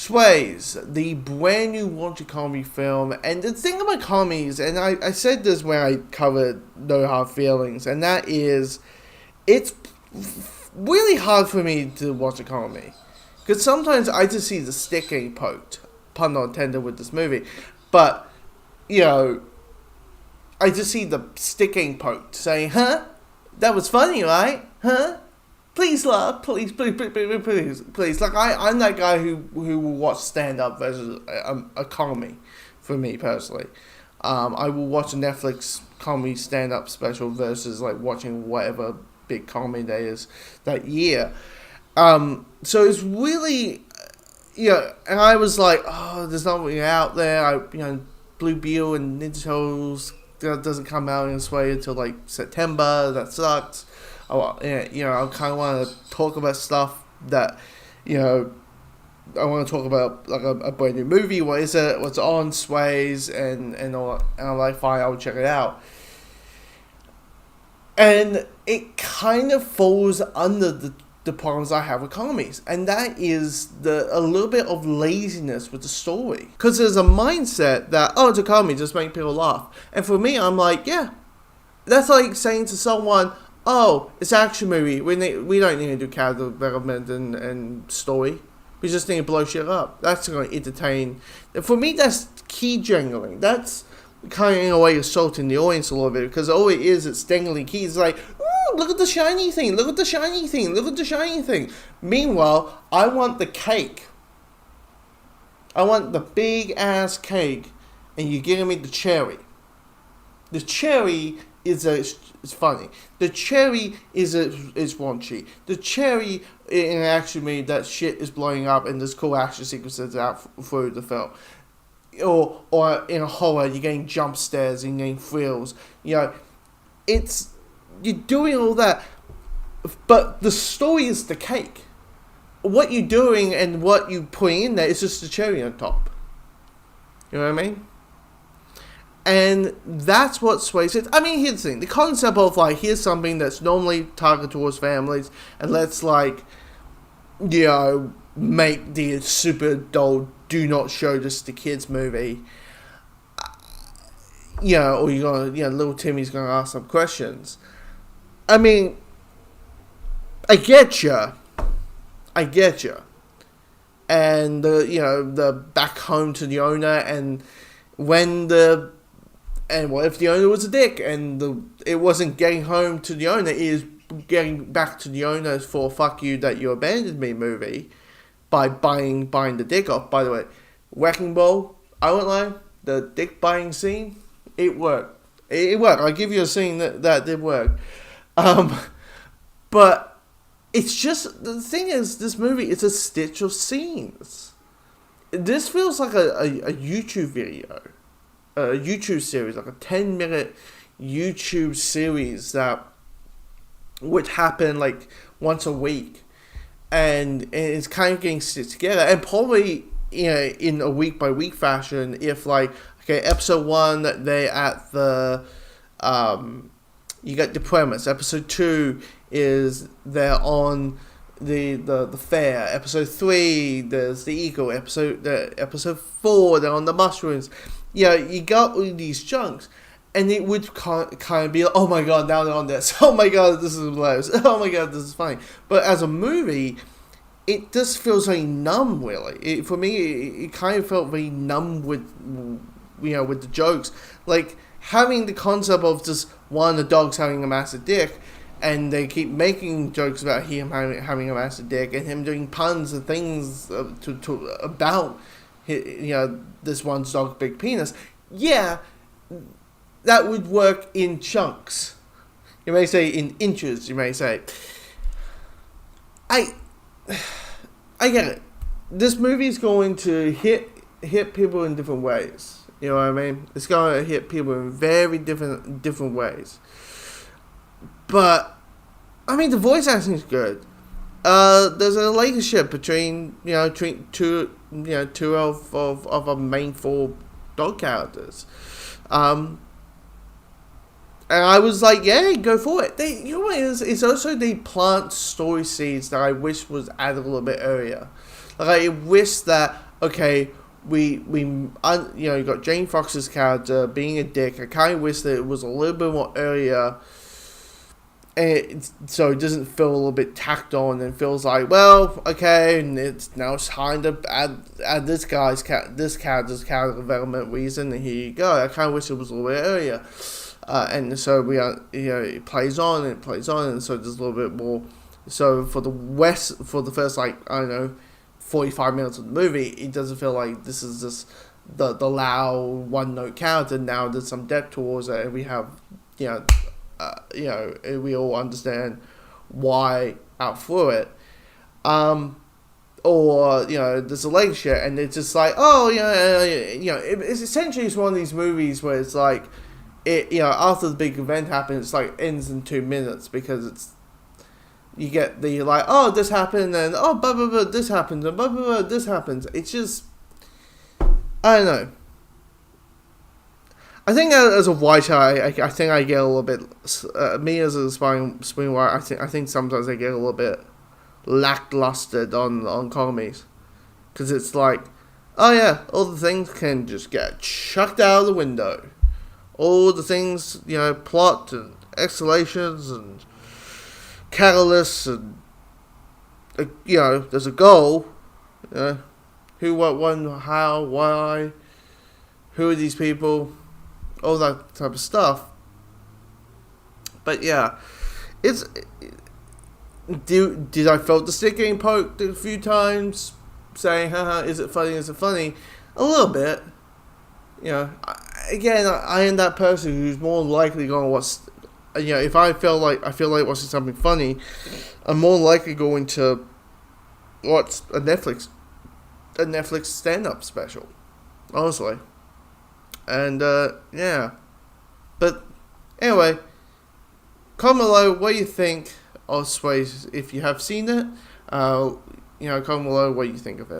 Sways, the brand new Watch a Comedy film, and the thing about comedies, and I said this when I covered No Hard Feelings, and that is, it's really hard for me to watch a comedy. Because sometimes I just see the stick getting poked, pun not intended with this movie, but, you know, I just see the stick getting poked, saying, huh? That was funny, right? Huh? Please, love, please. Like, I'm that guy who will watch stand-up versus a comedy, for me, personally. I will watch a Netflix comedy stand-up special versus, like, watching whatever big comedy there is that year. So it's really, and I was like, oh, there's nothing out there. Blue Beetle and Ninja Turtles doesn't come out in this way until, like, September. That sucks. I kind of want to talk about stuff that, I want to talk about, like, a brand new movie. What is it? What's on? Sways and all. And I'm like, fine, I'll check it out. And it kind of falls under the problems I have with comedies, and that is a little bit of laziness with the story. Because there's a mindset that, oh, it's a comedy, just make people laugh. And for me, I'm like, yeah, that's like saying to someone, oh, it's an action movie. We don't need to do character development and story. We just need to blow shit up. That's going to entertain. For me, that's key jangling. That's kind of, in a way, assaulting the audience a little bit. Because all it is, it's dangling keys. It's like, ooh, look at the shiny thing. Look at the shiny thing. Look at the shiny thing. Meanwhile, I want the cake. I want the big-ass cake. And you're giving me the cherry. The cherry it's funny. The cherry is raunchy. The cherry in an action movie, that shit is blowing up and there's cool action sequences out through the film. Or in a horror, you're getting jump scares and you're getting thrills. You're doing all that, but the story is the cake. What you're doing and what you put in there is just the cherry on top. You know what I mean? And that's what Sways is. I mean, here's the thing. The concept of, like, here's something that's normally targeted towards families, and let's, like, make the super adult, do not show this to kids movie. Or you're gonna, little Timmy's gonna ask some questions. I mean, I get you. And, the back home to the owner, and what if the owner was a dick and it wasn't getting home to the owner, it is getting back to the owner for fuck you that you abandoned me movie by buying the dick off. By the way, Wrecking Ball, I won't lie, the dick buying scene, it worked. It worked. I'll give you a scene that did work. But it's just, the thing is, this movie is a stitch of scenes. This feels like a YouTube video. A YouTube series, like a 10-minute YouTube series that would happen like once a week, and it's kind of getting stitched together, and probably in a week by week fashion. If, like, okay, episode 1 they're at the you got the premise. Episode 2 is they're on the fair. Episode 3 there's the eagle. Episode 4 they're on the mushrooms. You got all these chunks, and it would kind of be like, oh my god, now they're on this. Oh my god, this is hilarious. Oh my god, this is funny. But as a movie, it just feels very numb, really. For me, it kind of felt very numb with the jokes. Like, having the concept of just one of the dogs having a massive dick, and they keep making jokes about him having a massive dick, and him doing puns and things about this one dog's big penis. Yeah, that would work in chunks. You may say in inches, you may say. I get it. This movie is going to hit people in different ways. You know what I mean? It's going to hit people in very different ways. But, I mean, the voice acting is good. There's a relationship between two of our main 4 dog characters, and I was like, yeah, go for it. It's also they plant story seeds that I wish was added a little bit earlier. Like, I wish that okay, you got Jane Fox's character being a dick. I kind of wish that it was a little bit more earlier, and so it doesn't feel a little bit tacked on and feels like, well, okay, and it's now time to add this character's character development reason, and here you go. I kind of wish it was a little bit earlier, and so it plays on and it plays on, and so there's a little bit more. So for the first, like, I don't know, 45 minutes of the movie, it doesn't feel like this is just the loud one note character. Now there's some depth towards it, and we have, we all understand why out through it. Or there's a leg shit, and it's just like, it's essentially one of these movies where it's like, after the big event happens, it's like ends in 2 minutes, because you get the, like, oh, this happened, and oh, blah blah blah, this happens, and blah blah blah, this happens. It's just, I don't know. I think as a writer, I think I get a little bit, me as a screenwriter, I think sometimes I get a little bit lackluster on comedies, because it's like, oh yeah, all the things can just get chucked out of the window. All the things, plot and escalations and catalysts, and there's a goal. Who, what, when, how, why, who are these people, all that type of stuff. But yeah, did I felt the stick getting poked a few times, saying, haha, is it funny, is it funny? A little bit. I am that person who's more likely going to watch, if I feel like watching something funny, I'm more likely going to watch a Netflix stand-up special, honestly. And, yeah. But, anyway, comment below what you think of Sway, if you have seen it. Comment below what you think of it.